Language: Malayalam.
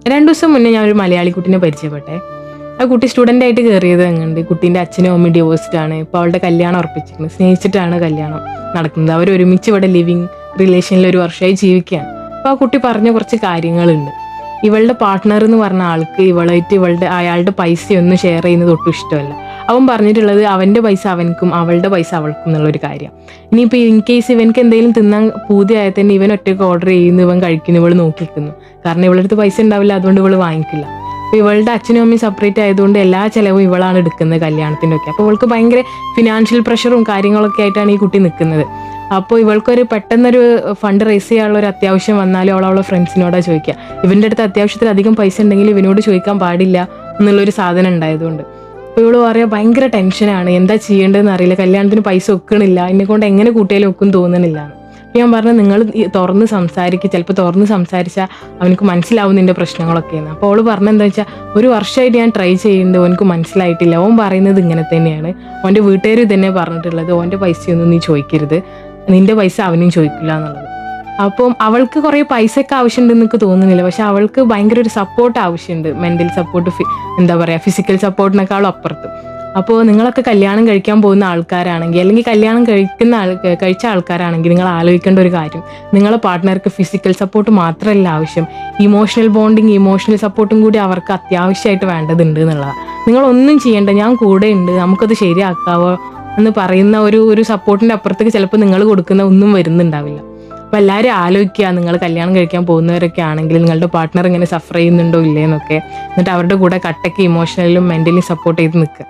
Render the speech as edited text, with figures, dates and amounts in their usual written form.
2 ദിവസം മുന്നേ ഞാൻ ഒരു മലയാളി കുട്ടീനെ പരിചയപ്പെട്ടെ. ആ കുട്ടി സ്റ്റുഡൻ്റ് ആയിട്ട് കയറിയത് എങ്ങുണ്ട്. കുട്ടീൻ്റെ അച്ഛനും അമ്മയും ഡിവോഴ്സ്ഡ് ആണ്. ഇപ്പോൾ അവളുടെ കല്യാണം ഉറപ്പിച്ചിരിക്കുന്നത്, സ്നേഹിച്ചിട്ടാണ് കല്യാണം നടക്കുന്നത്. അവർ ഒരുമിച്ച് ഇവിടെ ലിവിങ് റിലേഷനിൽ 1 വർഷമായി ജീവിക്കുകയാണ്. അപ്പോൾ ആ കുട്ടി പറഞ്ഞ കുറച്ച് കാര്യങ്ങളുണ്ട്. ഇവളുടെ പാർട്ട്ണർ എന്ന് പറഞ്ഞ ആൾക്ക് അയാളുടെ പൈസയൊന്നും ഷെയർ ചെയ്യുന്നത് ഒട്ടും ഇഷ്ടമല്ല. അവൻ പറഞ്ഞിട്ടുള്ളത് അവൻ്റെ പൈസ അവനക്കും അവളുടെ പൈസ അവൾക്കും എന്നുള്ളൊരു കാര്യം. ഇനിയിപ്പോൾ ഇൻ കേസ് ഇവനക്ക് എന്തെങ്കിലും തിന്നാൻ പൂതിയായാൽ തന്നെ ഇവൻ ഒറ്റയ്ക്ക് ഓർഡർ ചെയ്യുന്നു, ഇവൻ കഴിക്കുന്നു, ഇവൾ നോക്കിക്കുന്നു. കാരണം ഇവളുടെ അടുത്ത് പൈസ ഉണ്ടാവില്ല, അതുകൊണ്ട് ഇവൾ വാങ്ങിക്കില്ല. അപ്പോൾ ഇവളുടെ അച്ഛനും അമ്മയും സെപ്പറേറ്റ് ആയതുകൊണ്ട് എല്ലാ ചിലവും ഇവളാണ് എടുക്കുന്നത് കല്യാണത്തിൻ്റെ ഒക്കെ. അപ്പോൾ ഇവൾക്ക് ഭയങ്കര ഫിനാൻഷ്യൽ പ്രഷറും കാര്യങ്ങളൊക്കെ ആയിട്ടാണ് ഈ കുട്ടി നിൽക്കുന്നത്. അപ്പോൾ ഇവൾക്കൊരു പെട്ടെന്നൊരു ഫണ്ട് റേസ് ചെയ്യാനുള്ള ഒരു അത്യാവശ്യം വന്നാലും അവളെ ഫ്രണ്ട്സിനോടാണ് ചോദിക്കുക. ഇവൻ്റെ അടുത്ത് അത്യാവശ്യത്തിൽ അധികം പൈസ ഉണ്ടെങ്കിൽ ഇവനോട് ചോദിക്കാൻ പാടില്ല എന്നുള്ളൊരു സാധനം ഉണ്ടായതുകൊണ്ട്. അപ്പോൾ ഇവള് പറയാം ഭയങ്കര ടെൻഷനാണ്, എന്താ ചെയ്യേണ്ടതെന്ന് അറിയില്ല, കല്യാണത്തിന് പൈസ വെക്കണില്ല, എന്നെ കൊണ്ട് എങ്ങനെ കൂട്ടിയാലും ഒക്കും തോന്നണില്ല. അപ്പോൾ ഞാൻ പറഞ്ഞു നിങ്ങൾ തുറന്ന് സംസാരിക്കുക, ചിലപ്പോൾ തുറന്ന് സംസാരിച്ചാൽ അവനക്ക് മനസ്സിലാവും നിൻ്റെ പ്രശ്നങ്ങളൊക്കെയാണ്. അപ്പോൾ അവൾ പറഞ്ഞെന്താ വെച്ചാൽ 1 വർഷമായിട്ട് ഞാൻ ട്രൈ ചെയ്യുന്നുണ്ട്, അവനക്ക് മനസ്സിലായിട്ടില്ല. അവൻ പറയുന്നത് ഇങ്ങനെ തന്നെയാണ്, അവൻ്റെ വീട്ടുകാർ ഇതന്നെ പറഞ്ഞിട്ടുള്ളത്, അവൻ്റെ പൈസയൊന്നും നീ ചോദിക്കരുത്, നിൻ്റെ പൈസ അവനും ചോദിക്കില്ല എന്നുള്ളത്. അപ്പം അവൾക്ക് കുറേ പൈസയൊക്കെ ആവശ്യമുണ്ടെന്ന് എനിക്ക് തോന്നുന്നില്ല, പക്ഷെ അവൾക്ക് ഭയങ്കര ഒരു സപ്പോർട്ട് ആവശ്യമുണ്ട്. മെൻ്റൽ സപ്പോർട്ട്, എന്താ പറയുക, ഫിസിക്കൽ സപ്പോർട്ടിനേക്കാളും അപ്പുറത്ത്. അപ്പോൾ നിങ്ങളൊക്കെ കല്യാണം കഴിക്കാൻ പോകുന്ന ആൾക്കാരാണെങ്കിൽ, അല്ലെങ്കിൽ കല്യാണം കഴിച്ച ആൾക്കാരാണെങ്കിൽ നിങ്ങൾ ആലോചിക്കേണ്ട ഒരു കാര്യം, നിങ്ങളെ പാർട്ട്ണർക്ക് ഫിസിക്കൽ സപ്പോർട്ട് മാത്രമല്ല ആവശ്യം, ഇമോഷണൽ ബോണ്ടിങ്, ഇമോഷണൽ സപ്പോർട്ടും കൂടി അവർക്ക് അത്യാവശ്യമായിട്ട് വേണ്ടതുണ്ട് എന്നുള്ളതാണ്. നിങ്ങളൊന്നും ചെയ്യേണ്ട, ഞാൻ കൂടെ ഉണ്ട്, നമുക്കത് ശരിയാക്കാവോ എന്ന് പറയുന്ന ഒരു സപ്പോർട്ടിൻ്റെ അപ്പുറത്തേക്ക് ചിലപ്പോൾ നിങ്ങൾ കൊടുക്കുന്ന ഒന്നും വരുന്നുണ്ടാവില്ല. അപ്പോൾ എല്ലാവരും ആലോചിക്കുക, നിങ്ങൾ കല്യാണം കഴിക്കാൻ പോകുന്നവരൊക്കെ ആണെങ്കിൽ നിങ്ങളുടെ പാർട്ട്ണർ ഇങ്ങനെ സഫർ ചെയ്യുന്നുണ്ടോ ഇല്ലേന്നൊക്കെ, എന്നിട്ട് അവരുടെ കൂടെ കട്ടയ്ക്ക് ഇമോഷണലും മെൻ്റലി സപ്പോർട്ട് ചെയ്ത് നിൽക്കുക.